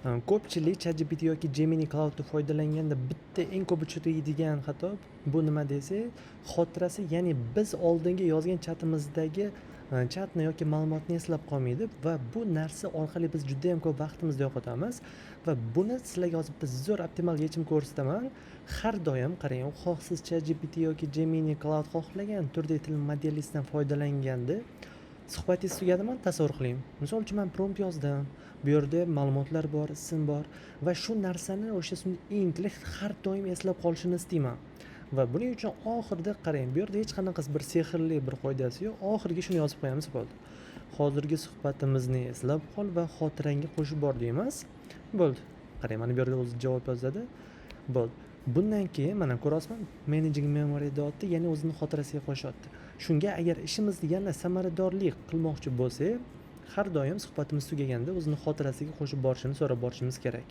Ko'pchilik ChatGPT yoki Gemini Cloud'ni foydalanganda bitta eng ko'p uchraydigan xato bu nima desak, xotirasi, ya'ni biz oldingi yozgan chatimizdagi chatni yoki ma'lumotni eslab qolmaydi va bu narsa orqali biz juda ham ko'p vaqtimizni yo'qotamiz va buni sizlarga hozir bitta zo'r optimal yechim ko'rsataman. Har doim qarang, xoh siz ChatGPT yoki Gemini Cloud xohlagan turdagi til modelisidan foydalanganda suhbatingiz tugadimi? Tasavvur qiling. Misol uchun men prompt yozdim. Bu yerda ma'lumotlar bor, ism bor va shu narsani o'sha intellekt har doim eslab qolishini istayman. Va buning uchun oxirida qarang, bu yerda hech qanaqa bir sehrli bir qoidasi yo'q. Oxiriga shuni yozib qo'yamiz bo'ldi. Hozirgi suhbatimizni eslab qol va xotirangga qo'shib bor deymiz. Bo'ldi. Qarang, mana bu yerda o'zi javob yozadi. Bo'ldi. Bundan keyin mana ko'rasizmi? Managing memory deyapti, ya'ni o'zini xotirasiga qo'shyapti. Shunga agar ishimizni yana samaradorlik qilmoqchi bo'lsak, har doim suhbatimiz tugaganda o'zini xotirasiga qo'shib borishini so'rab borishimiz kerak.